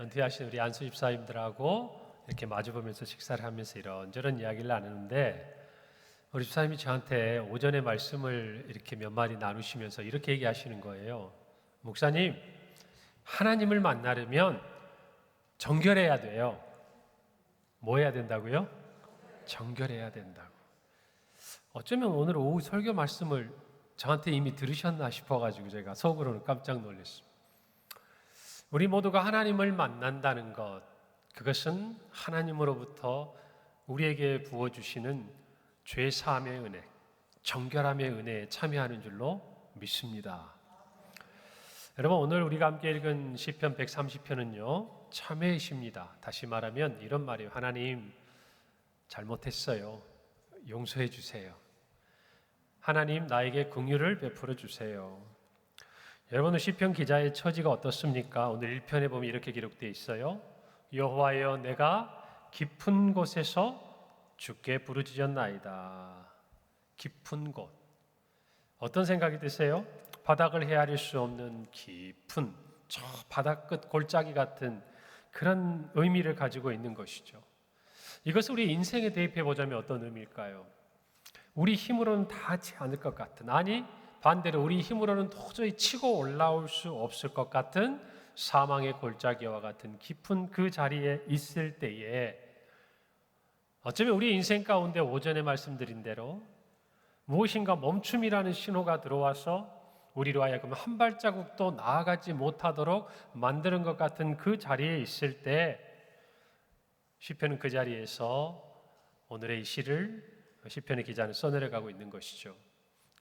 은퇴하신 우리 안수 집사님들하고 이렇게 마주보면서 식사를 하면서 이런저런 이야기를 나누는데 우리 집사님이 저한테 오전에 말씀을 이렇게 몇 마디 나누시면서 이렇게 얘기하시는 거예요. 목사님, 하나님을 만나려면 정결해야 돼요. 뭐 해야 된다고요? 정결해야 된다고. 어쩌면 오늘 오후 설교 말씀을 저한테 이미 들으셨나 싶어가지고 제가 속으로는 깜짝 놀랐습니다. 우리 모두가 하나님을 만난다는 것, 그것은 하나님으로부터 우리에게 부어주시는 죄사함의 은혜, 정결함의 은혜에 참여하는 줄로 믿습니다. 여러분, 오늘 우리가 함께 읽은 시편 130편은요 참회의 시입니다. 다시 말하면 이런 말이에요. 하나님, 잘못했어요. 용서해 주세요. 하나님, 나에게 긍휼을 베풀어 주세요. 여러분, 시편 기자의 처지가 어떻습니까? 오늘 1편에 보면 이렇게 기록되어 있어요. 여호와여, 내가 깊은 곳에서 주께 부르짖었나이다. 깊은 곳. 어떤 생각이 드세요? 바닥을 헤아릴 수 없는 깊은 저 바닥 끝 골짜기 같은 그런 의미를 가지고 있는 것이죠. 이것을 우리 인생에 대입해 보자면 어떤 의미일까요? 우리 힘으로는 다 하지 않을 것 같은, 아니 반대로 우리 힘으로는 도저히 치고 올라올 수 없을 것 같은 사망의 골짜기와 같은 깊은 그 자리에 있을 때에 어쩌면 우리 인생 가운데 오전에 말씀드린 대로 무엇인가 멈춤이라는 신호가 들어와서 우리로 하여금 한 발자국도 나아가지 못하도록 만드는 것 같은 그 자리에 있을 때 시편은 그 자리에서 오늘의 이 시를 시편의 기자는 써내려가고 있는 것이죠.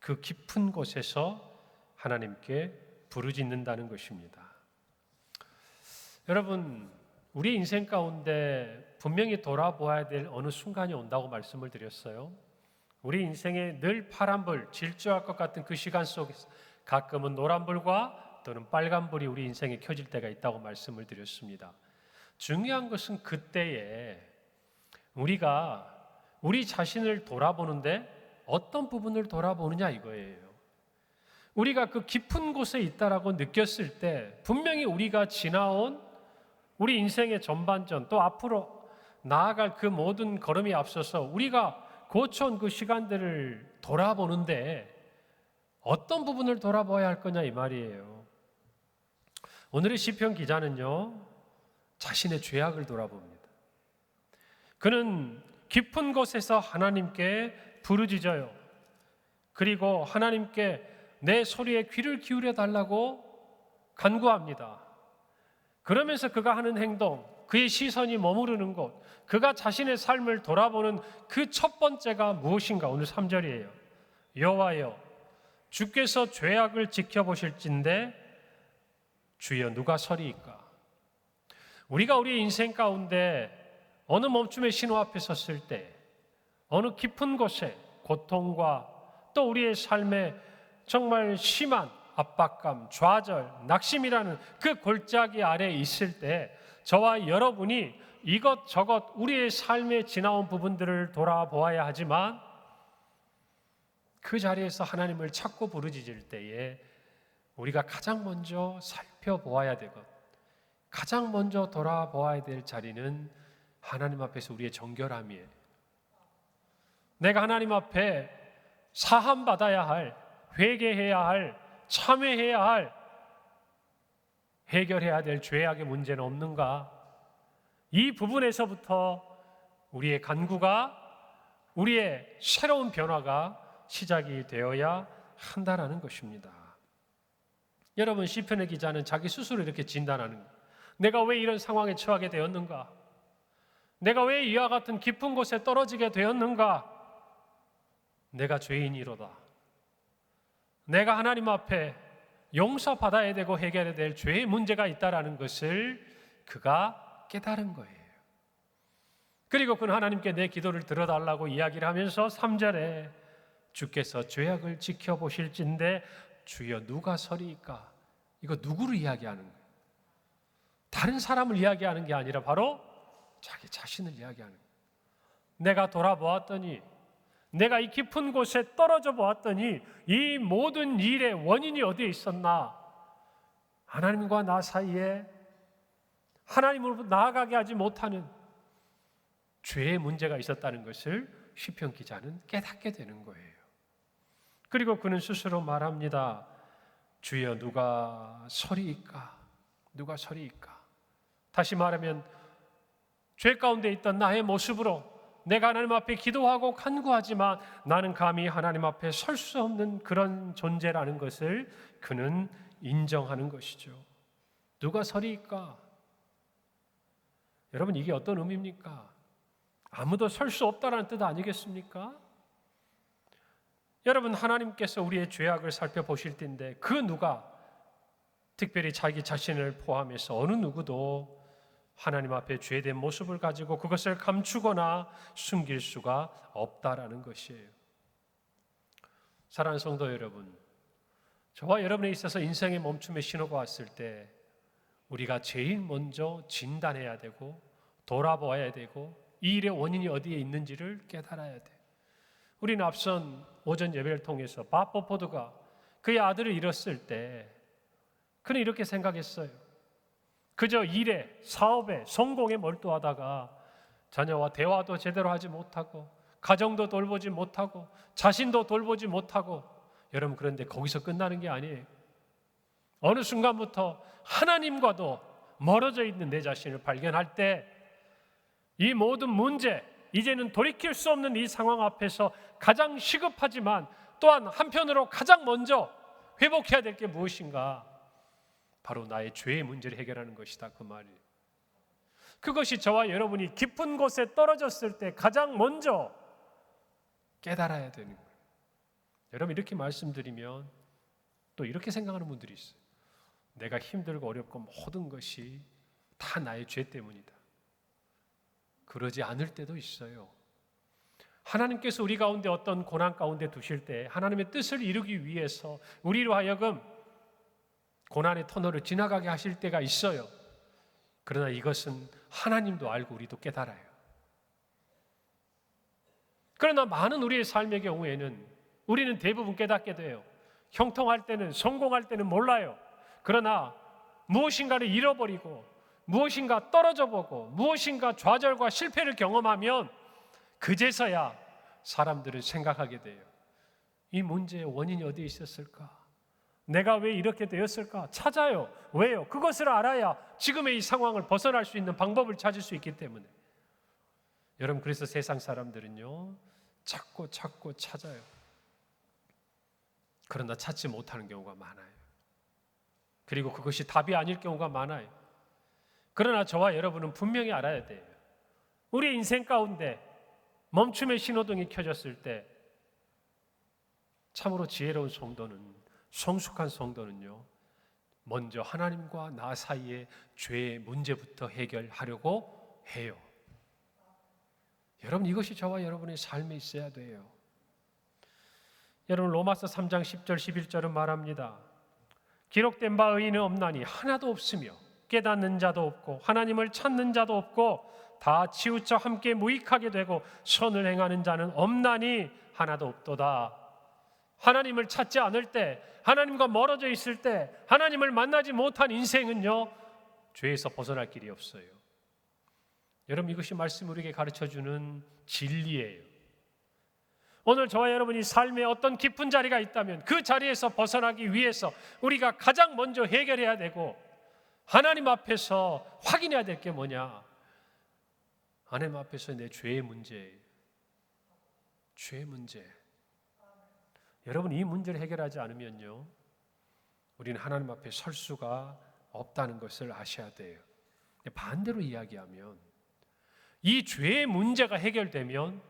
그 깊은 곳에서 하나님께 부르짖는다는 것입니다. 여러분, 우리 인생 가운데 분명히 돌아보아야 될 어느 순간이 온다고 말씀을 드렸어요. 우리 인생에 늘 파란불, 질주할 것 같은 그 시간 속에서 가끔은 노란불과 또는 빨간불이 우리 인생에 켜질 때가 있다고 말씀을 드렸습니다. 중요한 것은 그때에 우리가 우리 자신을 돌아보는데 어떤 부분을 돌아보느냐 이거예요. 우리가 그 깊은 곳에 있다라고 느꼈을 때 분명히 우리가 지나온 우리 인생의 전반전 또 앞으로 나아갈 그 모든 걸음이 앞서서 우리가 거쳐온 그 시간들을 돌아보는데 어떤 부분을 돌아봐야 할 거냐 이 말이에요. 오늘의 시편 기자는요 자신의 죄악을 돌아봅니다. 그는 깊은 곳에서 하나님께 부르짖어요. 그리고 하나님께 내 소리에 귀를 기울여 달라고 간구합니다. 그러면서 그가 하는 행동, 그의 시선이 머무르는 곳, 그가 자신의 삶을 돌아보는 그 첫 번째가 무엇인가? 오늘 3절이에요. 여호와여, 주께서 죄악을 지켜보실진데 주여 누가 서리이까? 우리가 우리 인생 가운데 어느 멈춤의 신호 앞에 섰을 때 어느 깊은 곳에 고통과 또 우리의 삶에 정말 심한 압박감, 좌절, 낙심이라는 그 골짜기 아래에 있을 때 저와 여러분이 이것저것 우리의 삶에 지나온 부분들을 돌아보아야 하지만 그 자리에서 하나님을 찾고 부르짖을 때에 우리가 가장 먼저 살펴보아야 되고 가장 먼저 돌아보아야 될 자리는 하나님 앞에서 우리의 정결함이에요. 내가 하나님 앞에 사함받아야 할, 회개해야 할, 참회해야 할, 해결해야 될 죄악의 문제는 없는가? 이 부분에서부터 우리의 간구가, 우리의 새로운 변화가 시작이 되어야 한다는 것입니다. 여러분, 시편의 기자는 자기 스스로 이렇게 진단하는 거예요. 내가 왜 이런 상황에 처하게 되었는가? 내가 왜 이와 같은 깊은 곳에 떨어지게 되었는가? 내가 죄인이로다. 내가 하나님 앞에 용서받아야 되고 해결해야 될 죄의 문제가 있다는 것을 그가 깨달은 거예요. 그리고 그는 하나님께 내 기도를 들어달라고 이야기를 하면서 3절에 주께서 죄악을 지켜보실진데 주여 누가 서리이까? 이거 누구를 이야기하는 거예요? 다른 사람을 이야기하는 게 아니라 바로 자기 자신을 이야기하는 거예요. 내가 돌아보았더니 내가 이 깊은 곳에 떨어져 보았더니 이 모든 일의 원인이 어디에 있었나? 하나님과 나 사이에 하나님으로 나아가게 하지 못하는 죄의 문제가 있었다는 것을 시편 기자는 깨닫게 되는 거예요. 그리고 그는 스스로 말합니다. 주여 누가 서리이까? 누가 서리이까? 다시 말하면 죄 가운데 있던 나의 모습으로 내가 하나님 앞에 기도하고 간구하지만 나는 감히 하나님 앞에 설 수 없는 그런 존재라는 것을 그는 인정하는 것이죠. 누가 서리이까? 여러분, 이게 어떤 의미입니까? 아무도 설 수 없다라는 뜻 아니겠습니까? 여러분, 하나님께서 우리의 죄악을 살펴보실 텐데 그 누가, 특별히 자기 자신을 포함해서 어느 누구도 하나님 앞에 죄된 모습을 가지고 그것을 감추거나 숨길 수가 없다라는 것이에요. 사랑하는 성도 여러분, 저와 여러분에 있어서 인생의 멈춤의 신호가 왔을 때 우리가 제일 먼저 진단해야 되고 돌아보아야 되고 이 일의 원인이 어디에 있는지를 깨달아야 돼. 우리는 앞선 오전 예배를 통해서 밥 버포드가 그의 아들을 잃었을 때 그는 이렇게 생각했어요. 그저 일에, 사업에, 성공에 몰두하다가 자녀와 대화도 제대로 하지 못하고 가정도 돌보지 못하고 자신도 돌보지 못하고, 여러분, 그런데 거기서 끝나는 게 아니에요. 어느 순간부터 하나님과도 멀어져 있는 내 자신을 발견할 때 이 모든 문제, 이제는 돌이킬 수 없는 이 상황 앞에서 가장 시급하지만 또한 한편으로 가장 먼저 회복해야 될 게 무엇인가? 바로 나의 죄의 문제를 해결하는 것이다, 그 말이에요. 그것이 저와 여러분이 깊은 곳에 떨어졌을 때 가장 먼저 깨달아야 되는 거예요. 여러분, 이렇게 말씀드리면 또 이렇게 생각하는 분들이 있어요. 내가 힘들고 어렵고 모든 것이 다 나의 죄 때문이다. 그러지 않을 때도 있어요. 하나님께서 우리 가운데 어떤 고난 가운데 두실 때 하나님의 뜻을 이루기 위해서 우리로 하여금 고난의 터널을 지나가게 하실 때가 있어요. 그러나 이것은 하나님도 알고 우리도 깨달아요. 그러나 많은 우리의 삶의 경우에는 우리는 대부분 깨닫게 돼요. 형통할 때는, 성공할 때는 몰라요. 그러나 무엇인가를 잃어버리고 무엇인가 떨어져 보고 무엇인가 좌절과 실패를 경험하면 그제서야 사람들은 생각하게 돼요. 이 문제의 원인이 어디에 있었을까? 내가 왜 이렇게 되었을까? 찾아요. 왜요? 그것을 알아야 지금의 이 상황을 벗어날 수 있는 방법을 찾을 수 있기 때문에. 여러분, 그래서 세상 사람들은요, 찾고 찾아요. 그러나 찾지 못하는 경우가 많아요. 그리고 그것이 답이 아닐 경우가 많아요. 그러나 저와 여러분은 분명히 알아야 돼요. 우리 인생 가운데 멈춤의 신호등이 켜졌을 때 참으로 지혜로운 성도는, 성숙한 성도는요, 먼저 하나님과 나 사이의 죄의 문제부터 해결하려고 해요. 여러분, 이것이 저와 여러분의 삶에 있어야 돼요. 여러분, 로마서 3장 10절 11절은 말합니다. 기록된 바 의인은 없나니 하나도 없으며 깨닫는 자도 없고 하나님을 찾는 자도 없고 다 치우쳐 함께 무익하게 되고 선을 행하는 자는 없나니 하나도 없도다. 하나님을 찾지 않을 때, 하나님과 멀어져 있을 때, 하나님을 만나지 못한 인생은요, 죄에서 벗어날 길이 없어요. 여러분, 이것이 말씀 우리에게 가르쳐주는 진리예요. 오늘 저와 여러분이 삶에 어떤 깊은 자리가 있다면 그 자리에서 벗어나기 위해서 우리가 가장 먼저 해결해야 되고 하나님 앞에서 확인해야 될 게 뭐냐? 하나님 앞에서 내 죄의 문제예요. 죄의 문제. 여러분, 이 문제를 해결하지 않으면요, 우리는 하나님 앞에 설 수가 없다는 것을 아셔야 돼요. 반대로 이야기하면 이 죄의 문제가 해결되면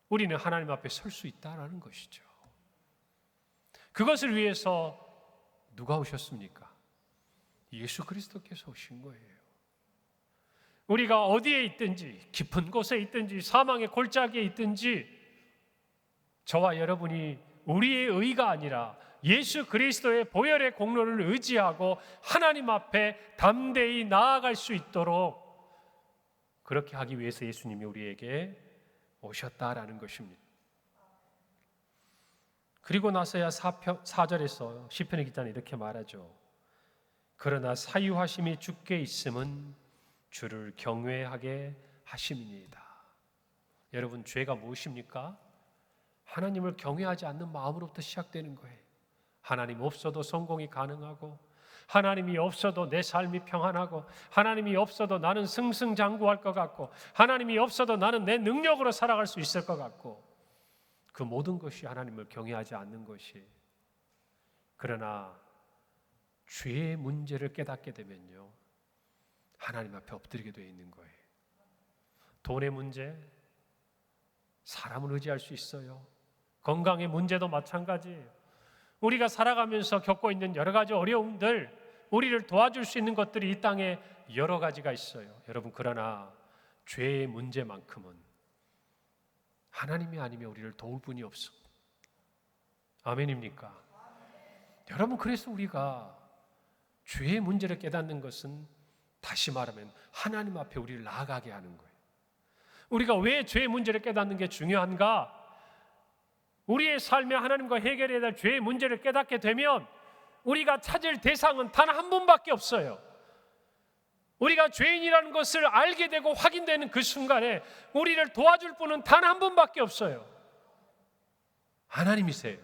우리는 하나님 앞에 설 수 있다는 것이죠. 그것을 위해서 누가 오셨습니까? 예수 그리스도께서 오신 거예요. 우리가 어디에 있든지, 깊은 곳에 있든지, 사망의 골짜기에 있든지, 저와 여러분이 우리의 의가 아니라 예수 그리스도의 보혈의 공로를 의지하고 하나님 앞에 담대히 나아갈 수 있도록 그렇게 하기 위해서 예수님이 우리에게 오셨다라는 것입니다. 그리고 나서야 4절에서 시편의 기자는 이렇게 말하죠. 그러나 사유하심이 주께 있음은 주를 경외하게 하심이니이다. 여러분, 죄가 무엇입니까? 하나님을 경외하지 않는 마음으로부터 시작되는 거예요. 하나님 없어도 성공이 가능하고, 하나님이 없어도 내 삶이 평안하고, 하나님이 없어도 나는 승승장구할 것 같고, 하나님이 없어도 나는 내 능력으로 살아갈 수 있을 것 같고, 그 모든 것이 하나님을 경외하지 않는 것이. 그러나 죄의 문제를 깨닫게 되면요, 하나님 앞에 엎드리게 되어 있는 거예요. 돈의 문제, 사람을 의지할 수 있어요. 건강의 문제도 마찬가지예요. 우리가 살아가면서 겪고 있는 여러 가지 어려움들, 우리를 도와줄 수 있는 것들이 이 땅에 여러 가지가 있어요. 여러분, 그러나 죄의 문제만큼은 하나님이 아니면 우리를 도울 분이 없어. 아멘입니까? 여러분, 그래서 우리가 죄의 문제를 깨닫는 것은 다시 말하면 하나님 앞에 우리를 나아가게 하는 거예요. 우리가 왜 죄의 문제를 깨닫는 게 중요한가? 우리의 삶에 하나님과 해결해야 될 죄의 문제를 깨닫게 되면 우리가 찾을 대상은 단 한 분밖에 없어요. 우리가 죄인이라는 것을 알게 되고 확인되는 그 순간에 우리를 도와줄 분은 단 한 분밖에 없어요. 하나님이세요.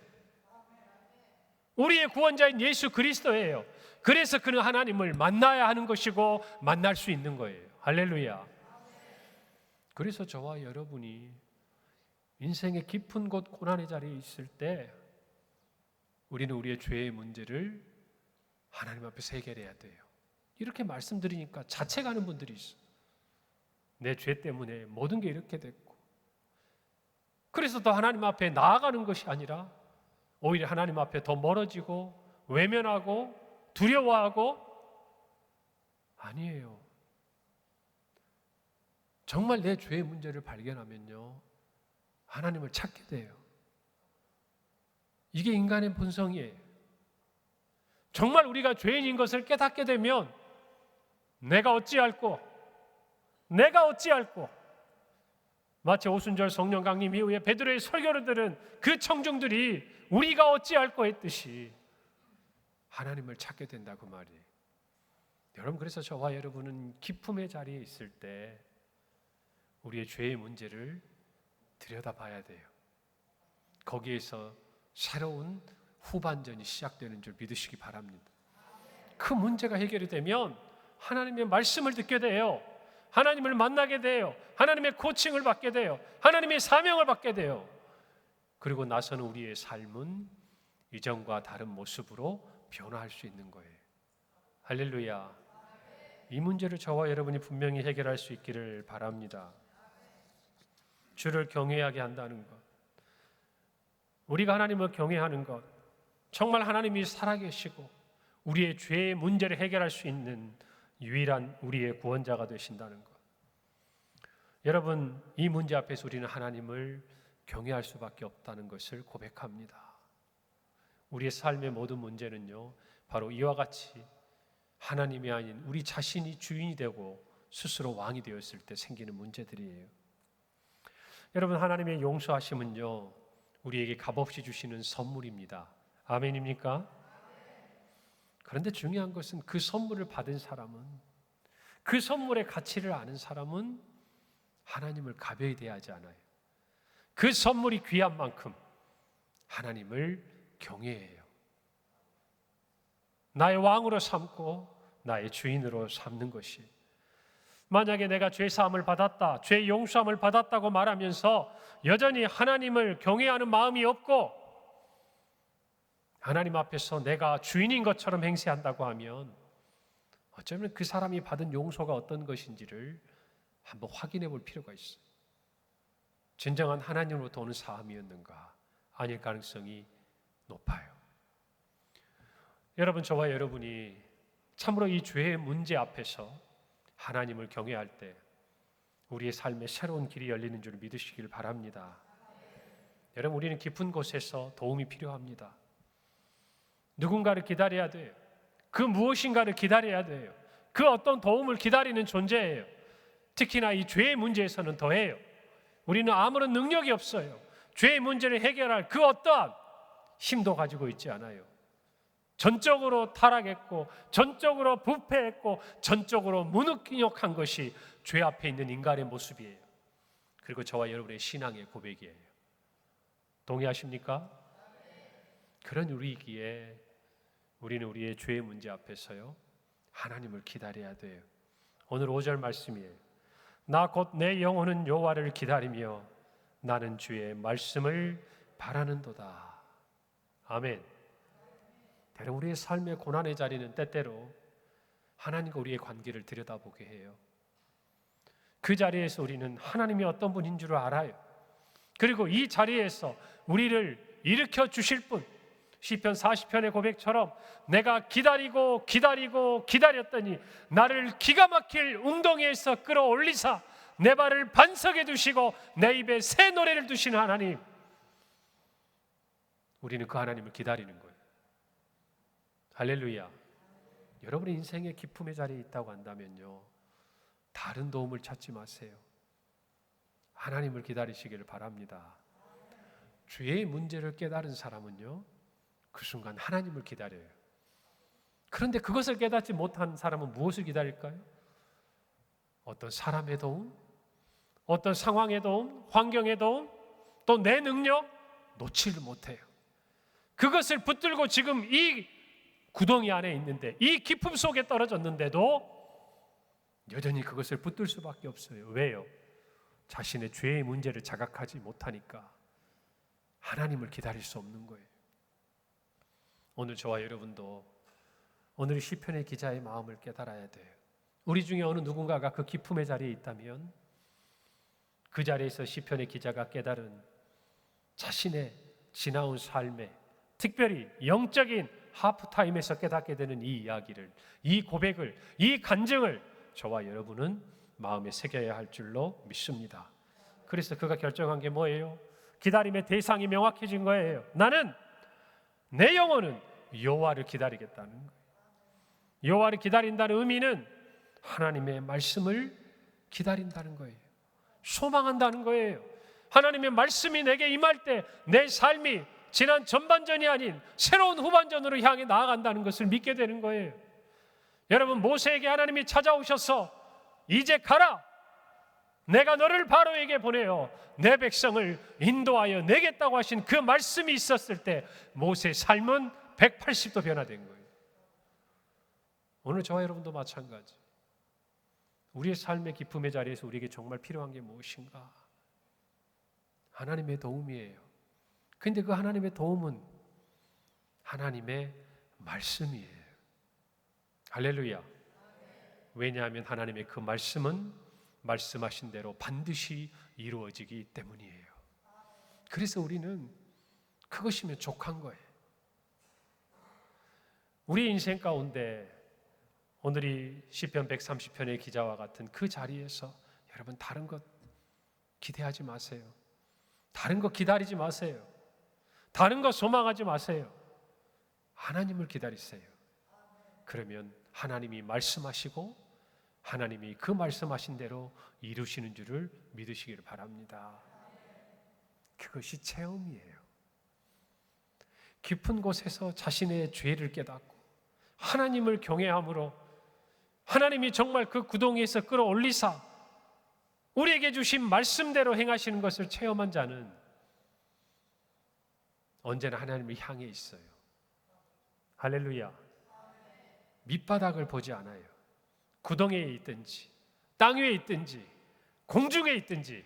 우리의 구원자인 예수 그리스도예요. 그래서 그는 하나님을 만나야 하는 것이고 만날 수 있는 거예요. 할렐루야. 그래서 저와 여러분이 인생의 깊은 곳 고난의 자리에 있을 때 우리는 우리의 죄의 문제를 하나님 앞에서 해결해야 돼요. 이렇게 말씀드리니까 자책하는 분들이 있어요. 내 죄 때문에 모든 게 이렇게 됐고, 그래서 더 하나님 앞에 나아가는 것이 아니라 오히려 하나님 앞에 더 멀어지고 외면하고 두려워하고. 아니에요. 정말 내 죄의 문제를 발견하면요, 하나님을 찾게 돼요. 이게 인간의 본성이에요. 정말 우리가 죄인인 것을 깨닫게 되면 내가 어찌할꼬 마치 오순절 성령 강림 이후에 베드로의 설교를 들은 그 청중들이 우리가 어찌할꼬 했듯이 하나님을 찾게 된다고 말이에요. 여러분, 그래서 저와 여러분은 기쁨의 자리에 있을 때 우리의 죄의 문제를 들여다봐야 돼요. 거기에서 새로운 후반전이 시작되는 줄 믿으시기 바랍니다. 그 문제가 해결이 되면 하나님의 말씀을 듣게 돼요. 하나님을 만나게 돼요. 하나님의 코칭을 받게 돼요. 하나님의 사명을 받게 돼요. 그리고 나서는 우리의 삶은 이전과 다른 모습으로 변화할 수 있는 거예요. 할렐루야. 이 문제를 저와 여러분이 분명히 해결할 수 있기를 바랍니다. 주를 경외하게 한다는 것, 우리가 하나님을 경외하는 것, 정말 하나님이 살아계시고 우리의 죄의 문제를 해결할 수 있는 유일한 우리의 구원자가 되신다는 것. 여러분, 이 문제 앞에서 우리는 하나님을 경외할 수밖에 없다는 것을 고백합니다. 우리의 삶의 모든 문제는요, 바로 이와 같이 하나님이 아닌 우리 자신이 주인이 되고 스스로 왕이 되었을 때 생기는 문제들이에요. 여러분, 하나님의 용서하심은요, 우리에게 값없이 주시는 선물입니다. 아멘입니까? 그런데 중요한 것은 그 선물을 받은 사람은, 그 선물의 가치를 아는 사람은 하나님을 가벼이 대하지 않아요. 그 선물이 귀한 만큼 하나님을 경외해요. 나의 왕으로 삼고 나의 주인으로 삼는 것이. 만약에 내가 죄사함을 받았다, 죄 용서함을 받았다고 말하면서 여전히 하나님을 경외하는 마음이 없고 하나님 앞에서 내가 주인인 것처럼 행세한다고 하면 어쩌면 그 사람이 받은 용서가 어떤 것인지를 한번 확인해 볼 필요가 있어요. 진정한 하나님으로부터 오는 사함이었는가? 아닐 가능성이 높아요. 여러분, 저와 여러분이 참으로 이 죄의 문제 앞에서 하나님을 경외할 때 우리의 삶에 새로운 길이 열리는 줄 믿으시길 바랍니다. 여러분, 우리는 깊은 곳에서 도움이 필요합니다. 누군가를 기다려야 돼요. 그 무엇인가를 기다려야 돼요. 그 어떤 도움을 기다리는 존재예요. 특히나 이 죄의 문제에서는 더해요. 우리는 아무런 능력이 없어요. 죄의 문제를 해결할 그 어떠한 힘도 가지고 있지 않아요. 전적으로 타락했고 전적으로 부패했고 전적으로 무능력한 것이 죄 앞에 있는 인간의 모습이에요. 그리고 저와 여러분의 신앙의 고백이에요. 동의하십니까? 그런 우리이기에 우리는 우리의 죄의 문제 앞에서요 하나님을 기다려야 돼요. 오늘 5절 말씀이에요. 나 곧 내 영혼은 여호와를 기다리며 나는 주의 말씀을 바라는도다. 아멘. 대략 우리의 삶의 고난의 자리는 때때로 하나님과 우리의 관계를 들여다보게 해요. 그 자리에서 우리는 하나님이 어떤 분인 줄 알아요. 그리고 이 자리에서 우리를 일으켜 주실 분, 시편 40편의 고백처럼 내가 기다리고 기다리고 기다렸더니 나를 기가 막힐 웅덩이에서 끌어올리사 내 발을 반석에 두시고 내 입에 새 노래를 두시는 하나님, 우리는 그 하나님을 기다리는 거예요. 할렐루야. 여러분의 인생의 기쁨의 자리에 있다고 한다면요 다른 도움을 찾지 마세요. 하나님을 기다리시기를 바랍니다. 죄의 문제를 깨달은 사람은요 그 순간 하나님을 기다려요. 그런데 그것을 깨닫지 못한 사람은 무엇을 기다릴까요? 어떤 사람의 도움, 어떤 상황의 도움, 환경의 도움, 또 내 능력 놓지를 못해요. 그것을 붙들고 지금 이 구덩이 안에 있는데, 이 깊음 속에 떨어졌는데도 여전히 그것을 붙들 수밖에 없어요. 왜요? 자신의 죄의 문제를 자각하지 못하니까 하나님을 기다릴 수 없는 거예요. 오늘 저와 여러분도 오늘 시편의 기자의 마음을 깨달아야 돼요. 우리 중에 어느 누군가가 그 기쁨의 자리에 있다면 그 자리에서 시편의 기자가 깨달은 자신의 지나온 삶에, 특별히 영적인 하프타임에서 깨닫게 되는 이 이야기를, 이 고백을, 이 간증을 저와 여러분은 마음에 새겨야 할 줄로 믿습니다. 그래서 그가 결정한 게 뭐예요? 기다림의 대상이 명확해진 거예요. 나는, 내 영혼은 여호와를 기다리겠다는 거예요. 여호와를 기다린다는 의미는 하나님의 말씀을 기다린다는 거예요. 소망한다는 거예요. 하나님의 말씀이 내게 임할 때 내 삶이 지난 전반전이 아닌 새로운 후반전으로 향해 나아간다는 것을 믿게 되는 거예요. 여러분, 모세에게 하나님이 찾아오셔서 이제 가라, 내가 너를 바로에게 보내어 내 백성을 인도하여 내겠다고 하신 그 말씀이 있었을 때 모세의 삶은 180도 변화된 거예요. 오늘 저와 여러분도 마찬가지. 우리의 삶의 기쁨의 자리에서 우리에게 정말 필요한 게 무엇인가? 하나님의 도움이에요. 근데 그 하나님의 도움은 하나님의 말씀이에요. 할렐루야. 왜냐하면 하나님의 그 말씀은 말씀하신 대로 반드시 이루어지기 때문이에요. 그래서 우리는 그것이면 족한 거예요. 우리 인생 가운데 오늘 이 시편 130편의 기자와 같은 그 자리에서 여러분 다른 것 기대하지 마세요. 다른 것 기다리지 마세요. 다른 것 소망하지 마세요. 하나님을 기다리세요. 그러면 하나님이 말씀하시고 하나님이 그 말씀하신 대로 이루시는 줄을 믿으시기를 바랍니다. 그것이 체험이에요. 깊은 곳에서 자신의 죄를 깨닫고 하나님을 경외함으로 하나님이 정말 그 구덩이에서 끌어올리사 우리에게 주신 말씀대로 행하시는 것을 체험한 자는 언제나 하나님을 향해 있어요. 할렐루야. 밑바닥을 보지 않아요. 구덩이에 있든지 땅 위에 있든지 공중에 있든지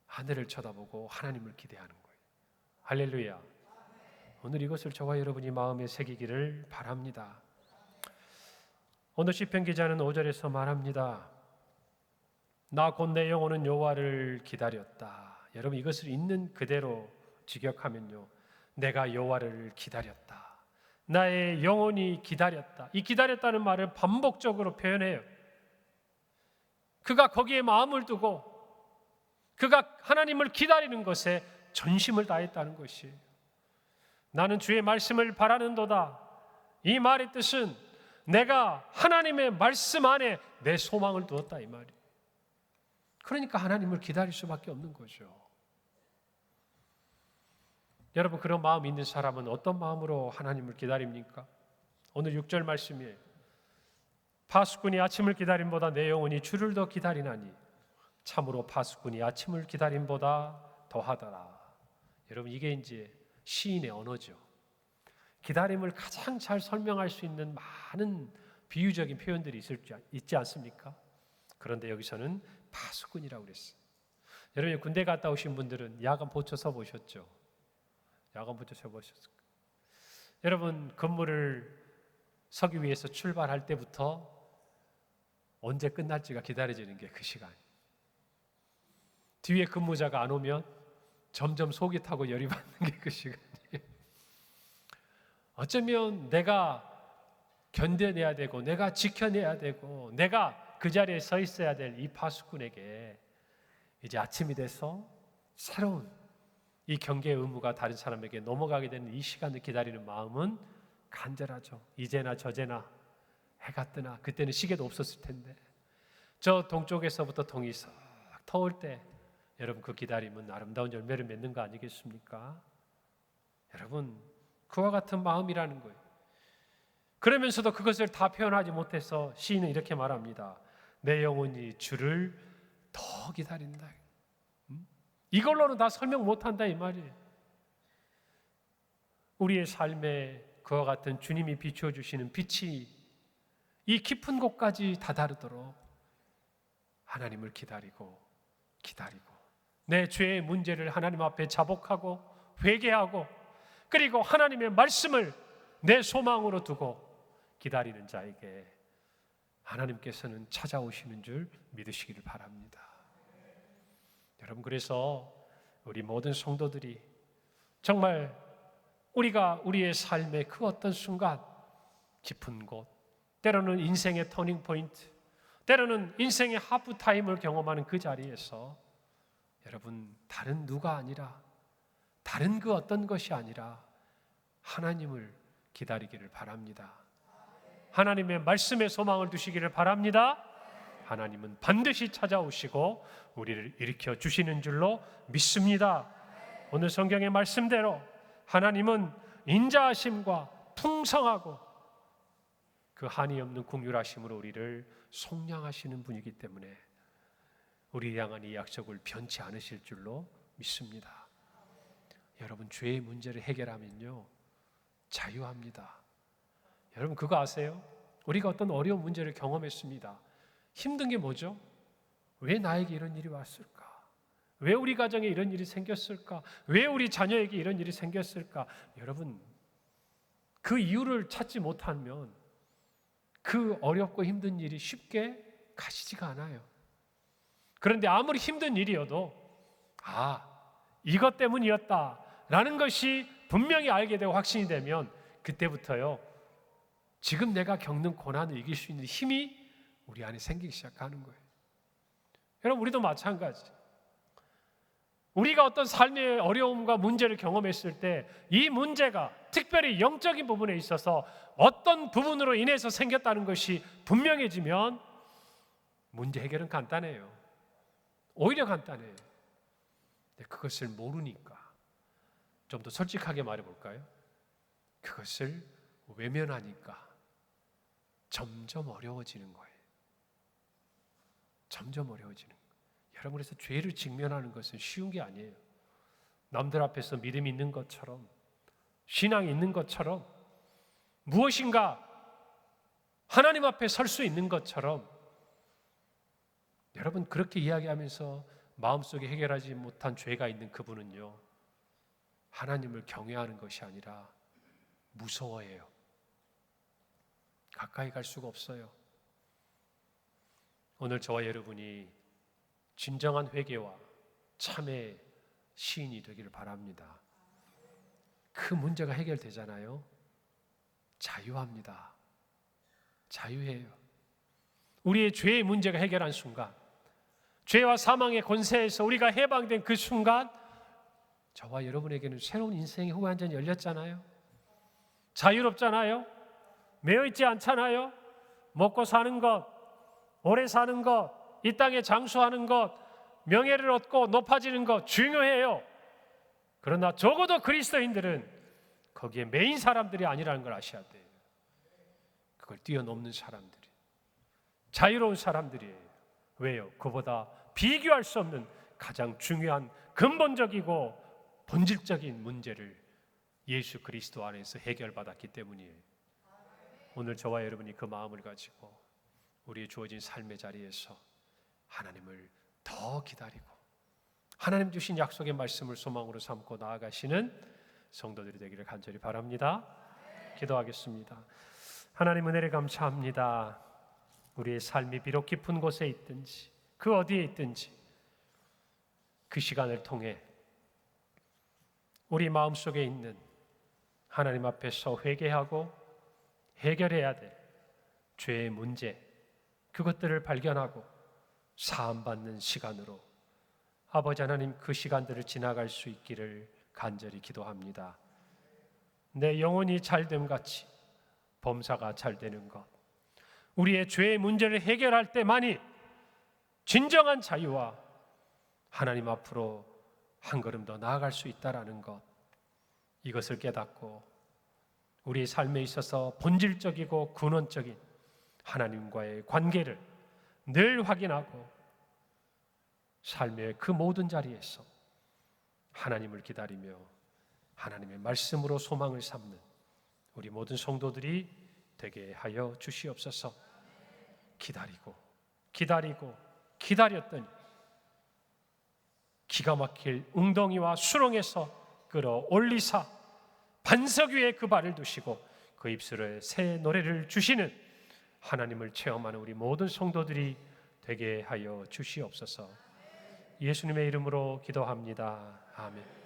하늘을 쳐다보고 하나님을 기대하는 거예요. 할렐루야. 오늘 이것을 저와 여러분이 마음에 새기기를 바랍니다. 오늘 시편 기자는 5절에서 말합니다. 나 곧 내 영혼은 여호와를 기다렸다. 여러분, 이것을 있는 그대로 직역하면요, 내가 여호와를 기다렸다. 나의 영혼이 기다렸다. 이 기다렸다는 말을 반복적으로 표현해요. 그가 거기에 마음을 두고 그가 하나님을 기다리는 것에 전심을 다했다는 것이에요. 나는 주의 말씀을 바라는도다. 이 말의 뜻은 내가 하나님의 말씀 안에 내 소망을 두었다, 이 말이에요. 그러니까 하나님을 기다릴 수밖에 없는 거죠. 여러분, 그런 마음이 있는 사람은 어떤 마음으로 하나님을 기다립니까? 오늘 6절 말씀이에요. 파수꾼이 아침을 기다림보다 내 영혼이 주를 더 기다리나니 참으로 파수꾼이 아침을 기다림보다 더하더라. 여러분, 이게 이제 시인의 언어죠. 기다림을 가장 잘 설명할 수 있는 많은 비유적인 표현들이 있지 않습니까? 그런데 여기서는 파수꾼이라고 그랬어요. 여러분, 군대 갔다 오신 분들은 야간 보초 서보셨죠? 야간 보초 서보셨을까요? 여러분, 근무를 서기 위해서 출발할 때부터 언제 끝날지가 기다려지는 게 그 시간이에요. 뒤에 근무자가 안 오면 점점 속이 타고 열이 받는 게 그 시간이에요. 어쩌면 내가 견뎌내야 되고 내가 지켜내야 되고 내가 그 자리에 서 있어야 될 이 파수꾼에게 이제 아침이 돼서 새로운 이 경계의 의무가 다른 사람에게 넘어가게 되는 이 시간을 기다리는 마음은 간절하죠. 이제나 저제나 해가 뜨나. 그때는 시계도 없었을 텐데 저 동쪽에서부터 동이 싹 터올 때 여러분, 그 기다림은 아름다운 열매를 맺는 거 아니겠습니까? 여러분, 그와 같은 마음이라는 거예요. 그러면서도 그것을 다 표현하지 못해서 시인은 이렇게 말합니다. 내 영혼이 주를 더 기다린다. 이걸로는 다 설명 못한다 이 말이에요. 우리의 삶에 그와 같은 주님이 비추어 주시는 빛이 이 깊은 곳까지 다다르도록 하나님을 기다리고 내 죄의 문제를 하나님 앞에 자복하고 회개하고 그리고 하나님의 말씀을 내 소망으로 두고 기다리는 자에게 하나님께서는 찾아오시는 줄 믿으시기를 바랍니다. 여러분, 그래서 우리 모든 성도들이 정말 우리가 우리의 삶의 그 어떤 순간 깊은 곳, 때로는 인생의 터닝 포인트, 때로는 인생의 하프타임을 경험하는 그 자리에서 여러분, 다른 누가 아니라 다른 그 어떤 것이 아니라 하나님을 기다리기를 바랍니다. 하나님의 말씀에 소망을 두시기를 바랍니다. 하나님은 반드시 찾아오시고 우리를 일으켜 주시는 줄로 믿습니다. 오늘 성경의 말씀대로 하나님은 인자하심과 풍성하고 그 한이 없는 긍휼하심으로 우리를 속량하시는 분이기 때문에 우리 향한 이 약속을 변치 않으실 줄로 믿습니다. 여러분, 죄의 문제를 해결하면요 자유합니다. 여러분, 그거 아세요? 우리가 어떤 어려운 문제를 경험했습니다. 힘든 게 뭐죠? 왜 나에게 이런 일이 왔을까? 왜 우리 가정에 이런 일이 생겼을까? 왜 우리 자녀에게 이런 일이 생겼을까? 여러분, 그 이유를 찾지 못하면 그 어렵고 힘든 일이 쉽게 가시지가 않아요. 그런데 아무리 힘든 일이어도 이것 때문이었다라는 것이 분명히 알게 되고 확신이 되면 그때부터요 지금 내가 겪는 고난을 이길 수 있는 힘이 우리 안에 생기기 시작하는 거예요. 여러분, 우리도 마찬가지. 우리가 어떤 삶의 어려움과 문제를 경험했을 때 이 문제가 특별히 영적인 부분에 있어서 어떤 부분으로 인해서 생겼다는 것이 분명해지면 문제 해결은 간단해요. 오히려 간단해요. 근데 그것을 모르니까 좀 더 솔직하게 말해볼까요? 그것을 외면하니까 점점 어려워지는 거예요. 점점 어려워지는 거예요. 여러분, 그래서 죄를 직면하는 것은 쉬운 게 아니에요. 남들 앞에서 믿음이 있는 것처럼 신앙이 있는 것처럼 무엇인가 하나님 앞에 설 수 있는 것처럼 여러분, 그렇게 이야기하면서 마음속에 해결하지 못한 죄가 있는 그분은요 하나님을 경외하는 것이 아니라 무서워해요. 가까이 갈 수가 없어요. 오늘 저와 여러분이 진정한 회개와 참의 시인이 되기를 바랍니다. 그 문제가 해결되잖아요. 자유합니다. 자유해요. 우리의 죄의 문제가 해결한 순간, 죄와 사망의 권세에서 우리가 해방된 그 순간 저와 여러분에게는 새로운 인생의 후 한 잔이 열렸잖아요. 자유롭잖아요. 매여있지 않잖아요. 먹고 사는 것, 오래 사는 것, 이 땅에 장수하는 것, 명예를 얻고 높아지는 것 중요해요. 그러나 적어도 그리스도인들은 거기에 메인 사람들이 아니라는 걸 아셔야 돼요. 그걸 뛰어넘는 사람들이, 자유로운 사람들이에요. 왜요? 그보다 비교할 수 없는 가장 중요한 근본적이고 본질적인 문제를 예수 그리스도 안에서 해결받았기 때문이에요. 오늘 저와 여러분이 그 마음을 가지고 우리의 주어진 삶의 자리에서 하나님을 더 기다리고 하나님 주신 약속의 말씀을 소망으로 삼고 나아가시는 성도들이 되기를 간절히 바랍니다. 기도하겠습니다. 하나님 은혜를 감사합니다. 우리의 삶이 비록 깊은 곳에 있든지 그 어디에 있든지 그 시간을 통해 우리 마음속에 있는 하나님 앞에서 회개하고 해결해야 될 죄의 문제, 그것들을 발견하고 사함받는 시간으로 아버지 하나님 그 시간들을 지나갈 수 있기를 간절히 기도합니다. 내 영혼이 잘됨 같이 범사가 잘 되는 것, 우리의 죄의 문제를 해결할 때만이 진정한 자유와 하나님 앞으로 한 걸음 더 나아갈 수 있다라는 것, 이것을 깨닫고 우리의 삶에 있어서 본질적이고 근원적인 하나님과의 관계를 늘 확인하고 삶의 그 모든 자리에서 하나님을 기다리며 하나님의 말씀으로 소망을 삼는 우리 모든 성도들이 되게 하여 주시옵소서. 기다리고 기다렸더니 기가 막힐 웅덩이와 수렁에서 끌어올리사 반석 위에 그 발을 두시고 그 입술에 새 노래를 주시는 하나님을 체험하는 우리 모든 성도들이 되게 하여 주시옵소서. 예수님의 이름으로 기도합니다. 아멘.